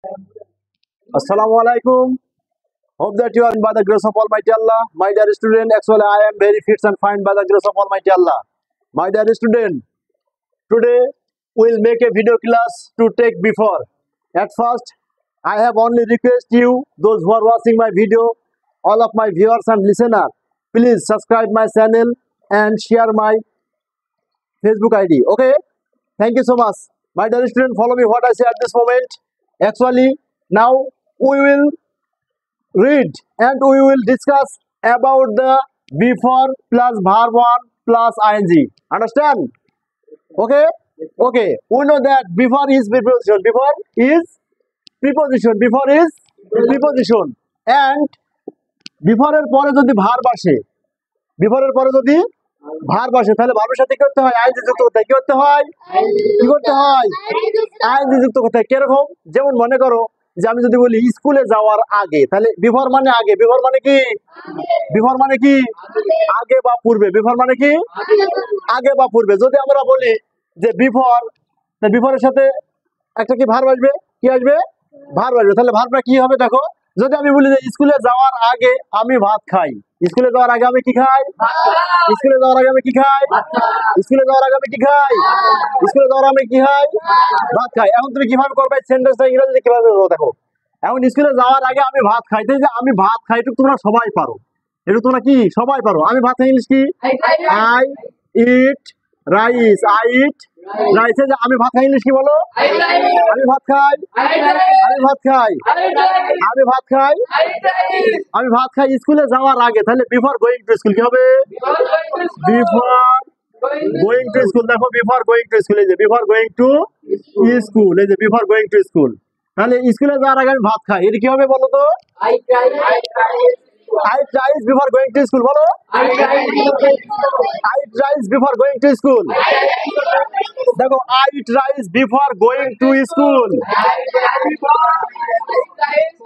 Assalamu alaikum. Hope that you are by the grace of Almighty Allah. My dear student, actually I am very fit and fine by the grace of Almighty Allah. My dear student, today we will make a video class to take before. At first, I have only request you, those who are watching my video, all of my viewers and listeners, please subscribe my channel and share my Facebook ID. Okay? Thank you so much. My dear student, follow me what I say at this moment. Actually, now we will read and we will discuss about the before plus verb 1 plus ing. Understand? Okay? Okay. We know that before is preposition. Before is preposition. Before is preposition. And before এর পরে যদি verb আসে, before এর পরে যদি verb আসে তাহলে ভার্বের সাথে কি করতে হয়? আইএনজি যুক্ত করতে হয়। কি করতে হয়? কি করতে হয়? আইএনজি যুক্ত করতে হয়। কিরকম? যেমন মনে করো যে আমি যদি বলি স্কুলে যাওয়ার আগে, তাহলে বিফোর মানে আগে। বিফোর মানে কি? বিফোর মানে কি? আগে বা পূর্বে। বিফোর মানে কি? আগে বা পূর্বে। যদি আমরা বলি যে বিফোর, তাহলে বিফোরের সাথে একটা কি ভার্ব আসবে? কি আসবে? ভার্ব আসবে। তাহলে ভার্বটা কি হবে দেখো। যদি আমি বলি যে স্কুলে যাওয়ার আগে আমি ভাত খাই, স্কুলে যাওয়ার আগে আমি কি খাই? স্কুলে যাওয়ার আগে আমি কি খাই? স্কুলে যাওয়ার আগে আমি কি খাই? স্কুলে যাওয়ার আমি কি খাই? ভাত খাই। এখন তুমি কিভাবে করবে সেন্টেন্সটা ইংরেজিতে কিভাবে করবে দেখো। এখন স্কুলে যাওয়ার আগে আমি ভাত খাইতে, যে আমি ভাত খাই এটুকু তোমরা সবাই পারো। এটুকু তোমরা কি সবাই পারো। আমি ভাত খাই ইংলিশ কি? I eat rice. I eat rice. যে আমি ভাত খাই ইংলিশ কি বলো? আমি ভাত খাই। আমি ভাত খাই। আমি ভাত খাই। আমি ভাত খাই স্কুলে যাওয়ার আগে। তাহলে বিফোর গোয়িং টু স্কুল কি হবে? Before going to school. দেখো বিফোর গোয়িং টু স্কুল, এই যে বিফোর গোয়িং টু স্কুল, এই যে বিফোর গোয়িং টু স্কুল। তাহলে স্কুলে যাওয়ার আগে আমি ভাত খাই, এটা কি হবে বলো তো? I tries before going to school. বলো I tries before going to school. দেখো I tries before going to school.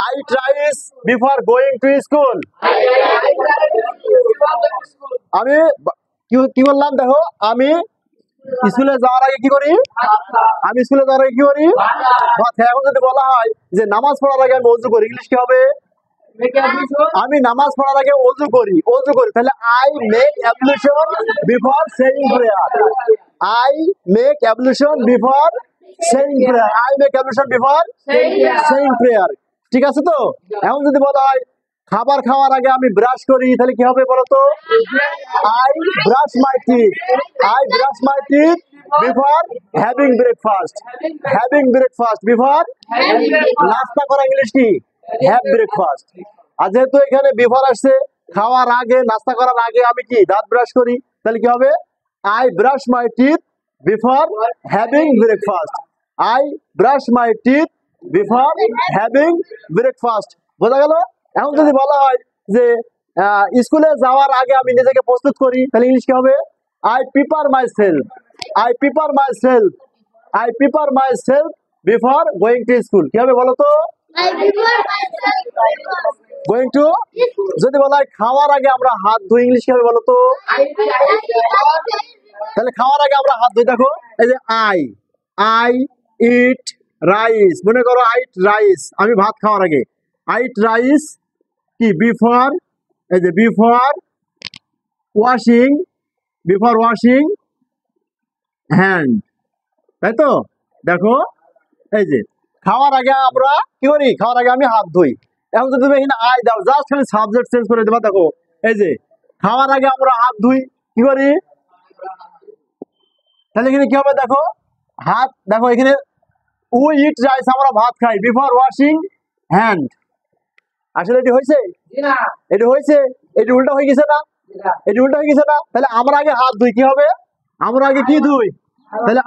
I tries before going to school. আমি কি বললাম দেখো, আমি স্কুলে যাওয়ার আগে কি করি? আমি স্কুলে যাওয়ার আগে কি করি? ভাত খাই। এখন যদি বলা হয় যে নামাজ পড়ার আগে আমি ওযু করি, ইংলিশ কি হবে? আমি নামাজ পড়ার আগে ওযু করি। ওযু করি তাহলে I make ablution before saying prayer. I make ablution before saying prayer. I make ablution before saying prayer. ঠিক আছে তো? এখন যদি বলা হয় খাবার খাওয়ার আগে আমি ব্রাশ করি, তাহলে কি হবে বলো তো? I brush my teeth. I brush my teeth before having breakfast. Having breakfast before নাস্তা করা ইংলিশ কি? Have breakfast. আর যেহেতু এখানে বিফোর আসছে, খাওয়ার আগে নাস্তা করার আগে আমি কি দাঁত ব্রাশ করি, তাহলে কি হবে? I brush my teeth before having breakfast. I brush my teeth before having breakfast. বোঝা গেল? এখন যদি বলা হয় যে স্কুলে যাওয়ার আগে আমি নিজেকে প্রস্তুত করি, তাহলে ইংলিশ কি হবে? I প্রিপার my self. I প্রিপার my self. I প্রিপার my self before going to school. কি হবে বলো তো? Going to. যদি বলা হয় খাওয়ার আগে আমরা হাত ধুই, ইংলিশ কি হবে বলো তো? তাহলে খাওয়ার আগে আমরা হাত ধুই। দেখো এই যে আই ইট রাইস। মনে করো আই ইট রাইস, আমি ভাত খাওয়ার আগে। আই ইট রাইস কি বিফোর, এই যে before washing, before washing hand. তাই তো? দেখো এই যে খাওয়ার আগে আমরা কি করি? খাওয়ার আগে আমি হাত ধুই। এখন যদি তুমি এখানে আই দাও, জাস্ট খালি সাবজেক্ট চেঞ্জ করে দেবা। দেখো এই যে খাওয়ার আগে আমরা হাত ধুই, কি করি? তাহলে এখানে কি হবে দেখো, হাত। দেখো এখানে উই ইট রাইস, আমরা ভাত খাই বিফোর ওয়াশিং হ্যান্ড। আসলে এটি হয়েছে? এটি হয়েছে? এটি উল্টা হয়ে গেছে না? এটি উল্টা হয়ে গেছে না? তাহলে আমরা আগে হাত ধুই, কি হবে? আমরা আগে কি ধুই? তাহলে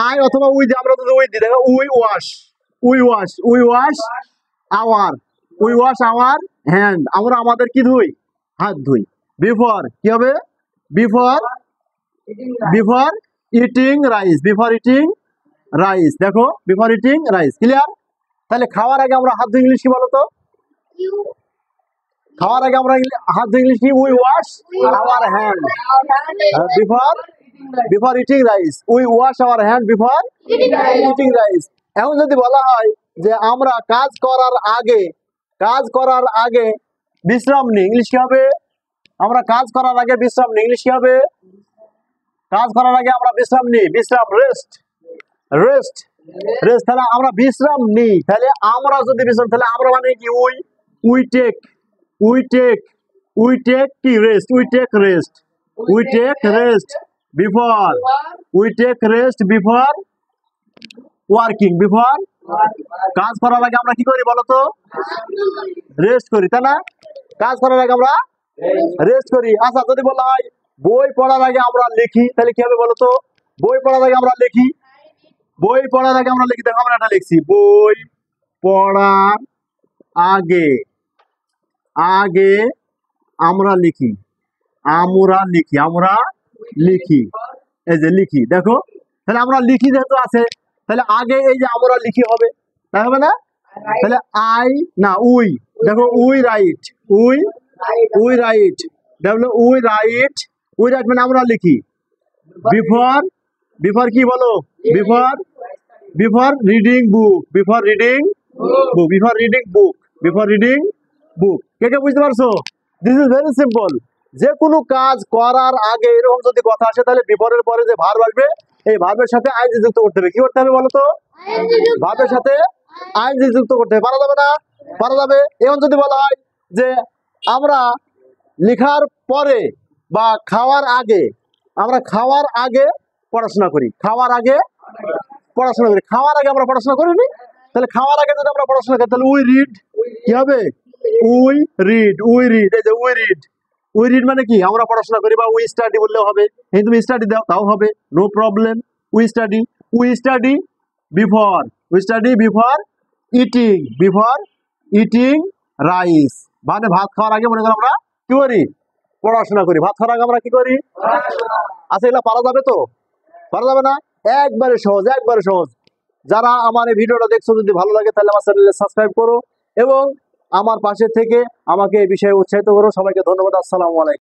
আই অথবা উই দিয়ে, আমরা যদি উই দিই, দেখো উই ওয়াশ আওয়ার হ্যান্ড। আমরা আমাদের কি ধুই? হাত ধুই। বিফোর কি হবে? Before eating rice. Before eating rice. দেখো বিফোর ইটিং রাইস। ক্লিয়ার? তাহলে খাওয়ার আগে আমরা হাত ধুই ইংলিশ কি বলো তো? খাওয়ার আগে আমরা হাত ধুই ইংলিশ কি? We wash our hand before eating rice. We wash our hand before eating rice. এখন যদি বলা হয় যে আমরা কাজ করার আগে বিশ্রাম নিই। ইংলিশ কি হবে? আমরা কাজ করার আগে বিশ্রাম নিই। ইংলিশ কি হবে? কাজ করার আগে আমরা বিশ্রাম নিই। বিশ্রাম, রেস্ট, রেস্ট, রেস্ট। তাহলে আমরা বিশ্রাম নিই। তাহলে আমরা যদি বিশ্রাম, তাহলে আমরা মানে কি? We take, we take, we take কি? Rest. We take rest, we take rest before, we take rest before working. Before, কাজ করার আগে আমরা কি করি বলতো? রেস্ট করি, তাই না? কাজ করার আগে আমরা রেস্ট করি। আচ্ছা, যদি বলা হয় বই পড়ার আগে আমরা লিখি, তাহলে কি হবে বলতো? বই পড়ার আগে আমরা লিখি, বই পড়ার আগে আমরা লিখি। দেখো আমরা এটা লিখছি, বই পড়ার আগে, আগে আমরা লিখি, আমরা লিখি, আমরা লিখি, এই যে লিখি। দেখো, তাহলে আমরা লিখি যেহেতু আছে, তাহলে আগে এই যে আমরা লিখি হবে, তাই হবে না? তাহলে আই না উই, দেখো we write, we, we write, দেখো উই রাইট, উই রাইট মানে আমরা লিখি। বিফোর, বিফোর কি বলো? Before, before reading book, before reading book, before reading book, before reading book. কে কে বুঝতে পারছো? This is very simple. যে কোনো কাজ করার আগে এরকম যদি কথা আসে, তাহলে বিফোরের পরে যে ভার্ব আসবে, এই ভার্বের সাথে আইএনজি যুক্ত করতে হবে। কি করতে হবে বলো তো? ভার্বের সাথে আইএনজি যুক্ত করতে হবে। পারা যাবে না? পারা যাবে। এখন যদি বলা হয় যে আমরা লেখার পরে বা খাওয়ার আগে, আমরা খাওয়ার আগে পড়াশোনা করি, খাওয়ার আগে পড়াশোনা করি। খাওয়ার আগে আমরা পড়াশোনা করিনি, তাহলে খাওয়ার আগে যদি আমরা পড়াশোনা করি, তাহলে উই রিড কি হবে? উই রিড, উই রিড, এই যে উই রিড, উই রিড মানে কি? আমরা পড়াশোনা করি। বা উই স্টাডি বললেও হবে, এই তুমি স্টাডি দাও তাও হবে, no problem. We study, we study before, we study before eating, before eating rice, মানে ভাত খাওয়ার আগে মনে করো আমরা কি করি? পড়াশোনা করি। ভাত খাওয়ার আগে আমরা কি করি? আচ্ছা, এগুলা পারা যাবে তো? পারা যাবে না? একবারে সহজ, একবারে সহজ। যারা আমার এই ভিডিওটা দেখছো, যদি ভালো লাগে তাহলে আমার চ্যানেলে সাবস্ক্রাইব করো এবং আমার পাশে থেকে আমাকে এই বিষয়ে উৎসাহিত করো। সবাইকে ধন্যবাদ। আসসালামু আলাইকুম।